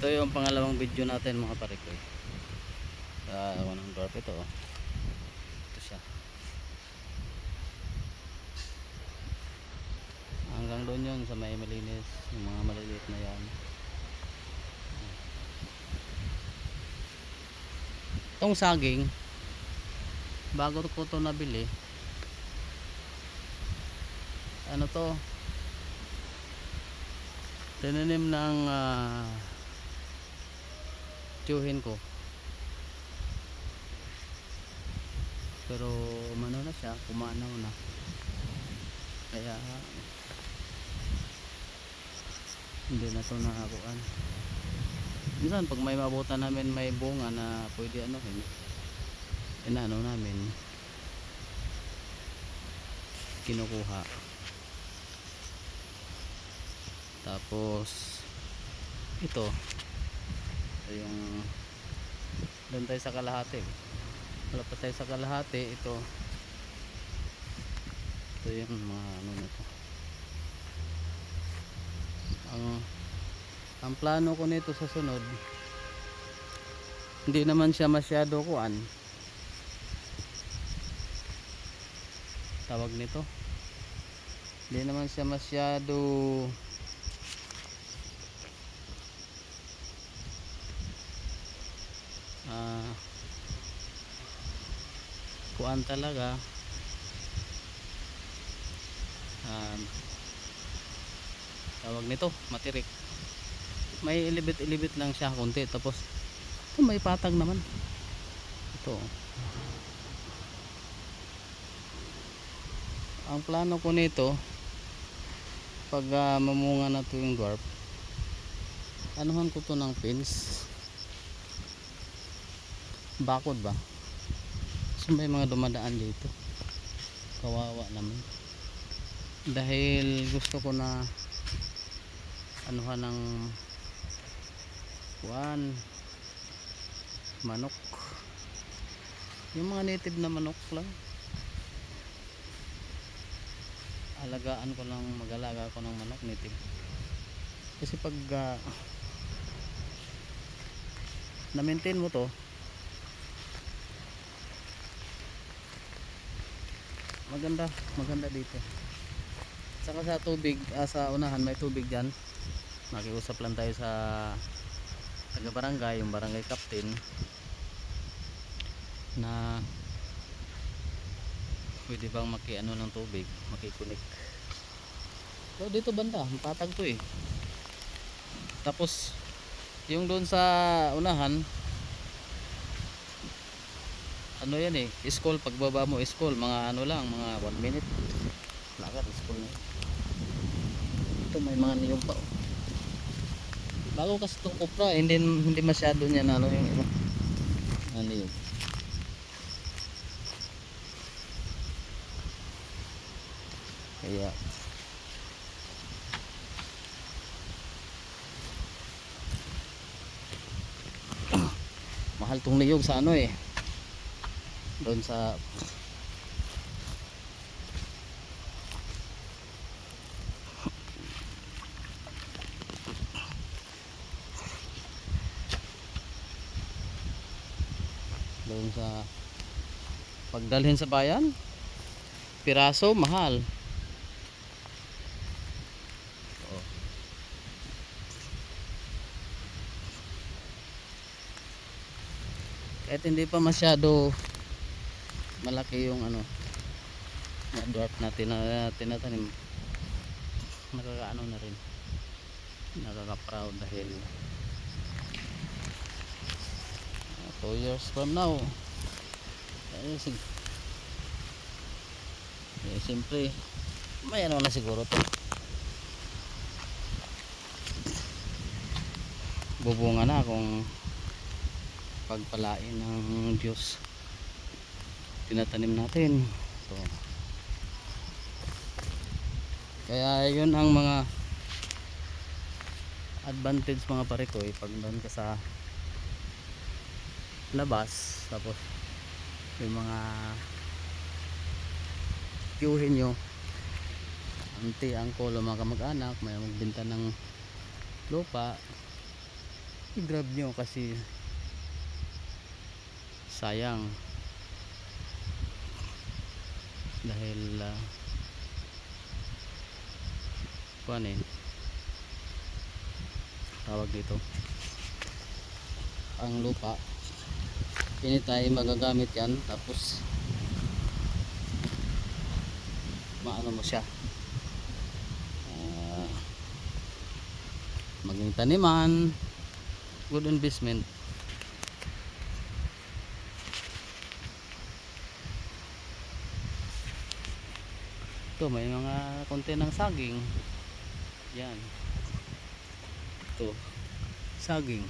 Ito yung pangalawang video natin mga parikoy. Unang dwarf ito, oh. Ito siya. Hanggang doon yun sa may malinis, yung mga maliliit na yan. Itong saging, bago ko ito nabili, ano to, tinanim ng tiyuhin ko, pero umano na siya, kumanaw na, kaya hindi na to nakakuan. Minsan pag may mabutan namin may bunga na pwede anuhin, inaano namin, kinukuha. Tapos ito yung doon tayo sa kalahati, wala pa tayo sa kalahati. Ito yung mga ano nito. Ang plano ko nito sa sunod, hindi naman siya masyado kuan, tawag nito, hindi naman siya masyado kuan talaga, tawag nito, matirik. May ilibit-ilibit lang siya konti, tapos may patag naman ito. Ang plano ko nito, pag mamunga na to yung dwarf, anuhan ko to ng pins, bakod ba, so may mga dumadaan dito, kawawa naman. Dahil gusto ko na anuhan ng kuan, manok, yung mga native na manok lang. Alagaan ko lang, mag-alaga ko ng manok native, kasi pag na-maintain mo to, maganda dito. Saka sa tubig, sa unahan may tubig dyan, makiusap lang tayo sa taga barangay, yung barangay captain, na pwede bang makiano ng tubig, makikunik. So dito banda, patag to eh. Tapos yung doon sa unahan, ano yan eh, school, pagbaba mo school, mga ano lang, mga 1 minute lakad, school na. Ito may mga niyog pa, oh. Bago kasi itong kupra, hindi masyado niya na ano yung niyog. Kaya mahal tong niyog sa ano eh, doon sa pagdalhin sa bayan, piraso mahal. Kahit hindi pa masyado malaki yung ano na dwarf na tinatanim, nakakaano na rin, nakaka-proud dahil 2 years from now siyempre may ano na siguro to, bubunga na kung pagpalain ng Diyos tinatanim natin. So kaya yun ang mga advantage mga parikoy, pag doon ka sa labas, tapos yung mga tiyuhin nyo, auntie, uncle, mga kamag-anak may magbenta ng lupa, i-grab nyo kasi sayang dahil kuan tawag dito, ang lupa ini tayo magagamit yan, tapos maano mo siya, maging taniman, good investment. Ito may mga konti ng saging yan, ito saging.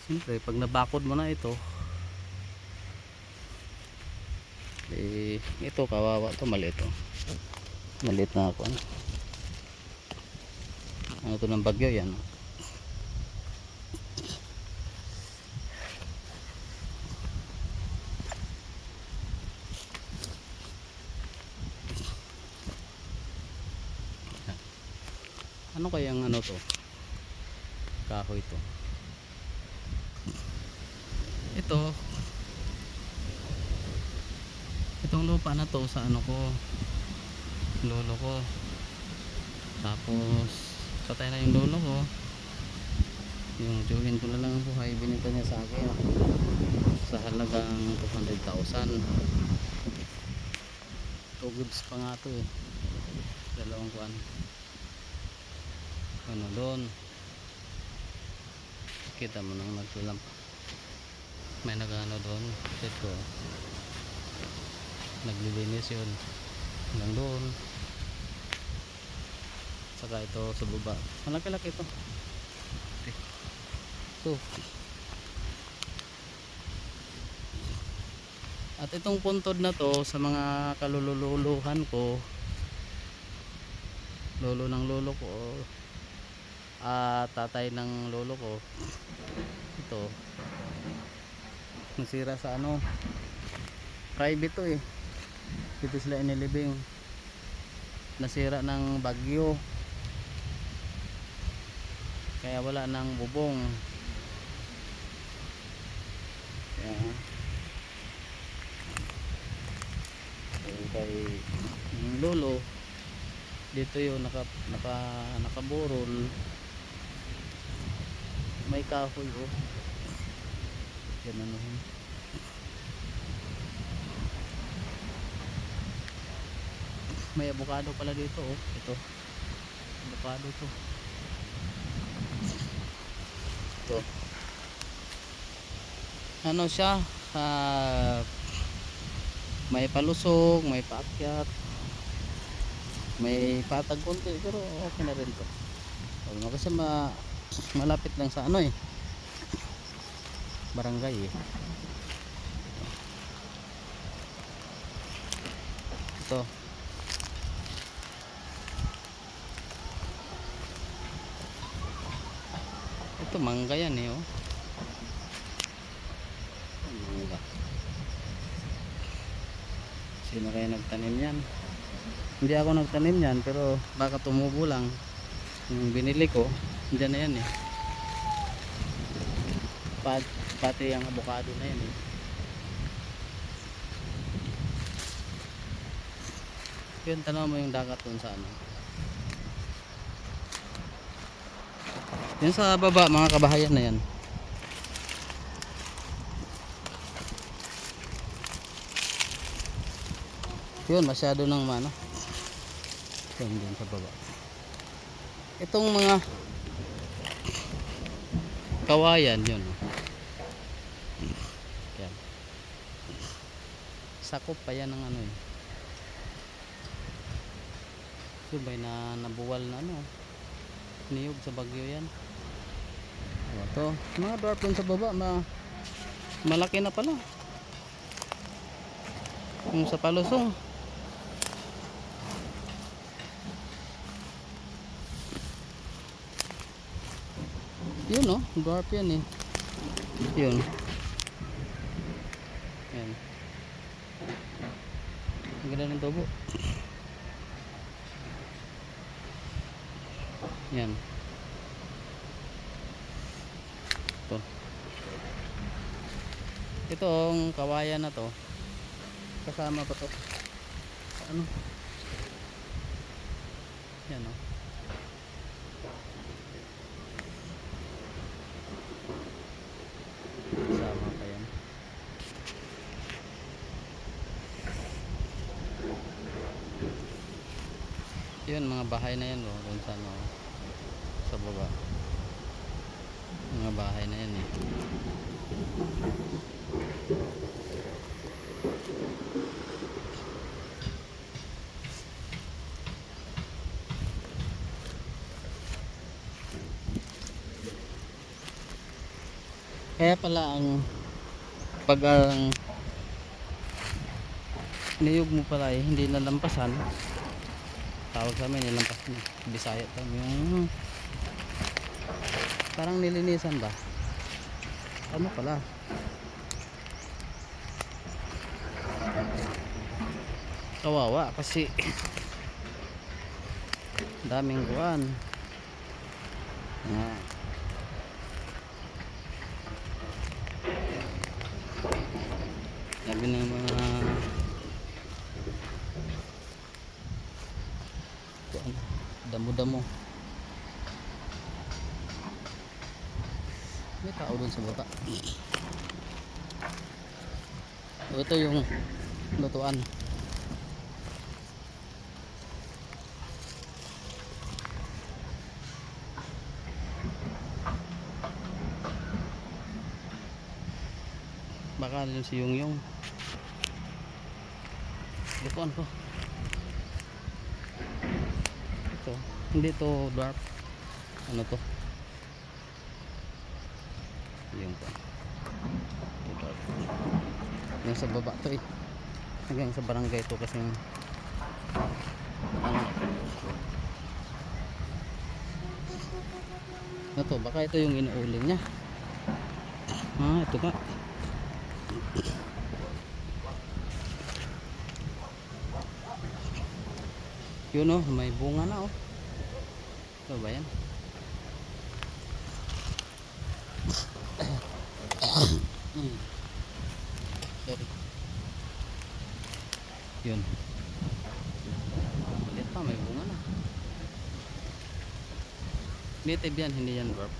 Siyempre pag nabakod mo na ito, ito kawawa to, maliit to, maliit na ako ano to ng bagyo yan. Ano kayang ano to, kahoy to, itong lupa na to sa ano ko, lolo ko, tapos patay na yung lolo ko, yung tiyuhin ko na lang ang buhay, binenta niya sa akin sa halagang 200,000. 2 gigs pa nga to dalawang kuan ano doon, kita mo nang nagsulam, may nagano doon, set ko naglilinis yun hanggang doon, saka ito sa baba malaki-laki ito. At itong puntod na to sa mga kalululuhan ko, lolo ng lolo ko, tatay ng lolo ko, ito nasira sa ano, private to dito sila inilibing, nasira ng bagyo kaya wala nang bubong, kaya kay lolo dito yung nakaburol, may kahoy yan ano, may avocado pala dito ito avocado to, ito ano siya, may palusog, may paakyat, may patag konti, pero okay na rin to. Kasi malapit lang sa ano barangay ito mangga yan mangga. Sino kaya nagtanim yan? Hindi ako nagtanim yan, pero baka tumubo lang. Yung binili ko dyan na yan pati ang avocado na yan yun, tanaw mo yung dagat dun sa ano, yun sa baba, mga kabahayan na yan. Yun, masyado ng mano yun din sa baba. Itong mga kawayan yun yan, sakop pa yan ng ano subay na nabuwal na ano, niyog sa bagyo yan. Ito mga dwarf dun sa baba, malaki na pala yung sa palusong. Yun dwarf yan yun yan, ang ganda ng tubo yan. to. Itong kawayan na to, kasama pa to ano, yan o, kasama pa yan. Yun, mga bahay na yan o, kung saan o, sa baba, mga bahay na yan eh. Kaya pala ang pag ang niyog mo pala eh, hindi nalampasan, tawag sa amin nilampasan, Bisaya to, yung parang nilinisan ba, ano pala, kawawa kasi daming kuwan nga. Sabi ng mga damo-damo, may tao dun sa baba. Ito yung lutuan. Baka yun si Yung lutuan ko. Ito, hindi to dwarf, ano to, yung to, dwarf. Yung sa baba to eh, hanggang sa barangay to kasi ano, ano to, baka ito yung inuuling niya. Ito ka. Yun oh, may bunga na oh. Ito ba yan? Sorry. Yun. Ulit pa, may bunga na. Native yan, hindi yan dwarf.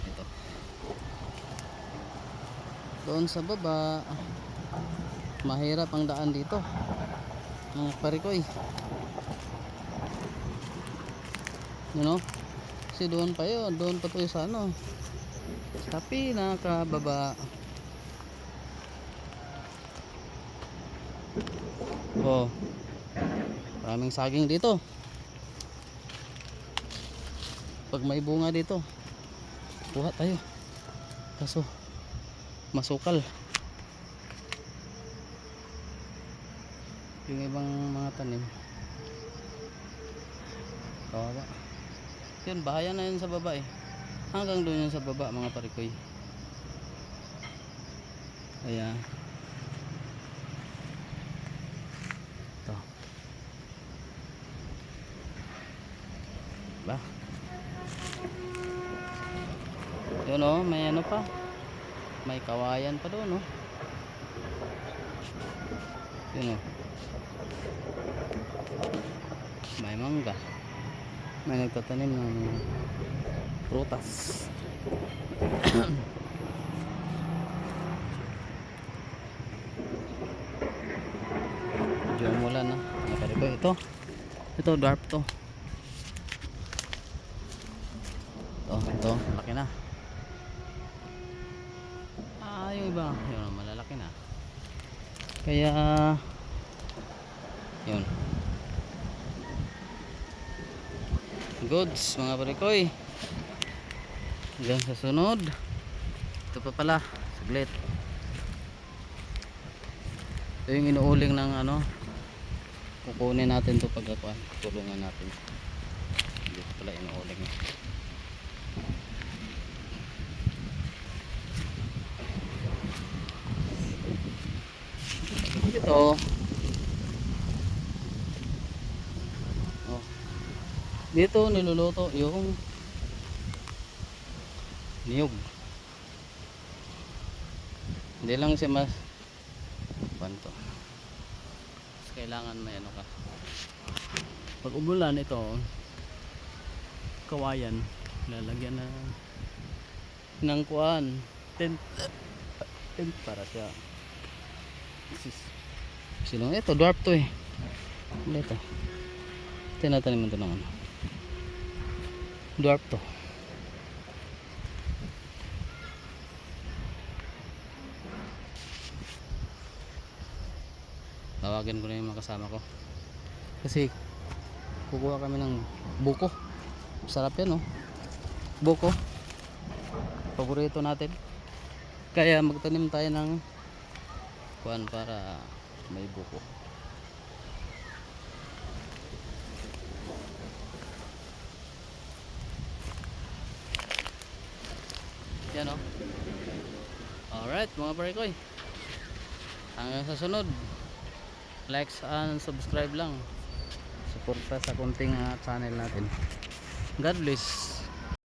Ito. Doon sa baba, mahirap ang daan dito, mga parikoy. You know? Kasi doon pa yun, doon pa to sa ano, tapi nakababa. Oh, maraming saging dito. Pag may bunga dito, kuha tayo, kaso masukal yung ibang mga tanim. Kawawa. Yun, bahayan na yun sa baba eh, hanggang doon yun sa baba mga parikoy. Ayan, ito ba, yun o, may ano pa, may kawayan pa doon o. Yun o, may mangga, may nagtatanim ng prutas. Medyo umulan na. Ito dwarf to. Ito laki na. Yung iba yun, malalaki na, kaya yun. Goods mga parikoy, hanggang sa sunod. Ito pa pala, saglit, ito yung inuuling ng ano, kukunin natin to pagkakuan, tulungan natin. Dito pala inuuling ito. Dito niluluto yung niyog. Hindi lang siya mas panto. Kailangan may ano ka. Pag umulan ito, kawayan, lalagyan na ng kuan, tent, tent para siya. Sino ito? Dwarf to eh. Ano ito? Tinatanim mo ito ng ano. Dwarf to. Tawagan ko na yung mga kasama ko. Kasi kukuha kami ng buko. Sarap yan oh. Buko. Paborito natin. Kaya magtanim tayo ng kuan para may buko. Yan oh. Alright mga parekoy. Hanggang sa sunod. Like and subscribe lang. Suporta sa konting channel natin. God bless.